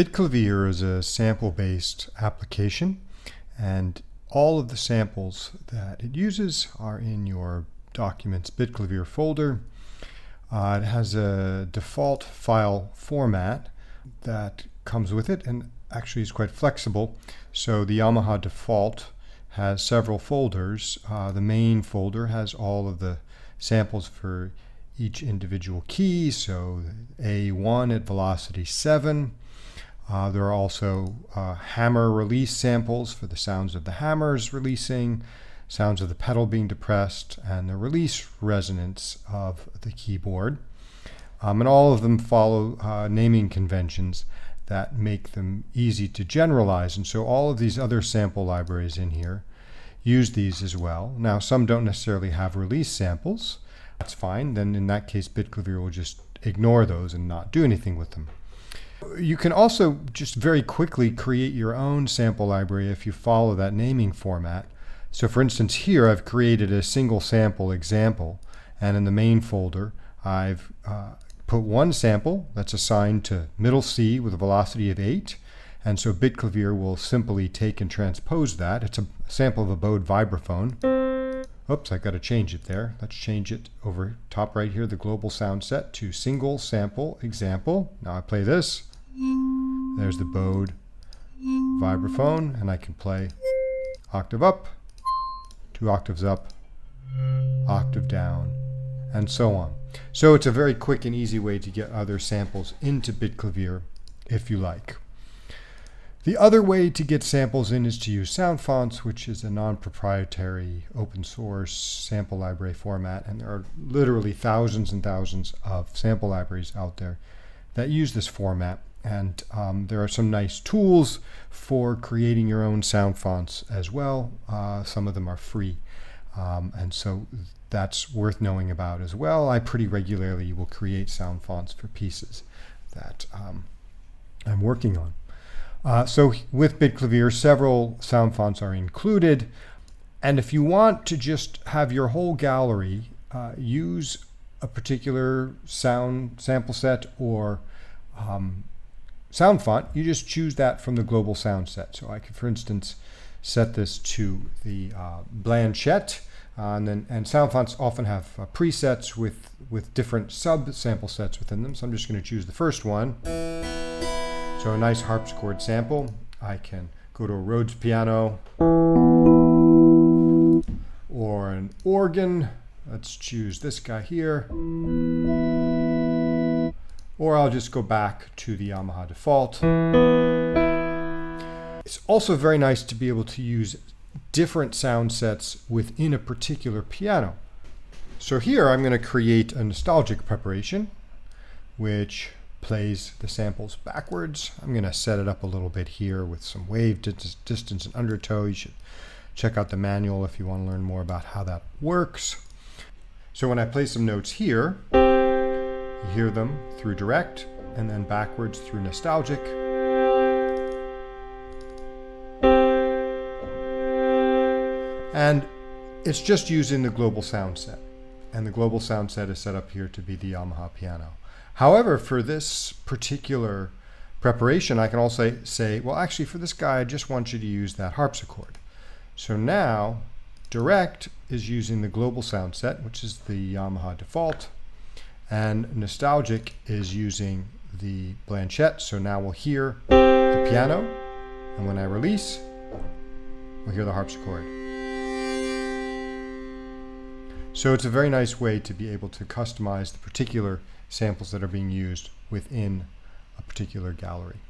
BitClavier is a sample-based application, and all of the samples that it uses are in your Documents BitClavier folder. It has a default file format that comes with it and actually is quite flexible. So the Yamaha default has several folders. The main folder has all of the samples for each individual key, so A1 at velocity 7. There are also hammer release samples for the sounds of the hammers releasing, sounds of the pedal being depressed, and the release resonance of the keyboard. And all of them follow naming conventions that make them easy to generalize. And so all of these other sample libraries in here use these as well. Now, some don't necessarily have release samples. That's fine. Then in that case, BitClavier will just ignore those and not do anything with them. You can also just very quickly create your own sample library if you follow that naming format. So for instance, here I've created a single sample example, and in the main folder I've put one sample that's assigned to middle C with a velocity of 8, and so BitClavier will simply take and transpose that. It's a sample of a bowed vibraphone. Oops, I've got to change it there. Let's change it over top right here, the global sound set, to single sample example. Now I play this. There's the bowed vibraphone, and I can play octave up, 2 octaves up, octave down, and so on. So it's a very quick and easy way to get other samples into BitClavier if you like. The other way to get samples in is to use SoundFonts, which is a non-proprietary open source sample library format, and there are literally thousands and thousands of sample libraries out there that use this format. And there are some nice tools for creating your own sound fonts as well. Some of them are free, and so that's worth knowing about as well. I pretty regularly will create sound fonts for pieces that I'm working on. So with BitClavier, several sound fonts are included, and if you want to just have your whole gallery use a particular sound sample set or sound font, you just choose that from the global sound set. So I could, for instance, set this to the Blanchette, and sound fonts often have presets with different sub sample sets within them. So I'm just going to choose the first one. So a nice harpsichord sample. I can go to a Rhodes piano or an organ. Let's choose this guy here. Or I'll just go back to the Yamaha default. It's also very nice to be able to use different sound sets within a particular piano. So here I'm going to create a nostalgic preparation, which plays the samples backwards. I'm going to set it up a little bit here with some wave distance and undertow. You should check out the manual if you want to learn more about how that works. So when I play some notes here, you hear them through direct and then backwards through nostalgic. And it's just using the global sound set. And the global sound set is set up here to be the Yamaha piano. However, for this particular preparation, I can also say, well, actually for this guy, I just want you to use that harpsichord. So now direct is using the global sound set, which is the Yamaha default. And nostalgic is using the Blanchette. So now we'll hear the piano, and when I release, we'll hear the harpsichord. So it's a very nice way to be able to customize the particular samples that are being used within a particular gallery.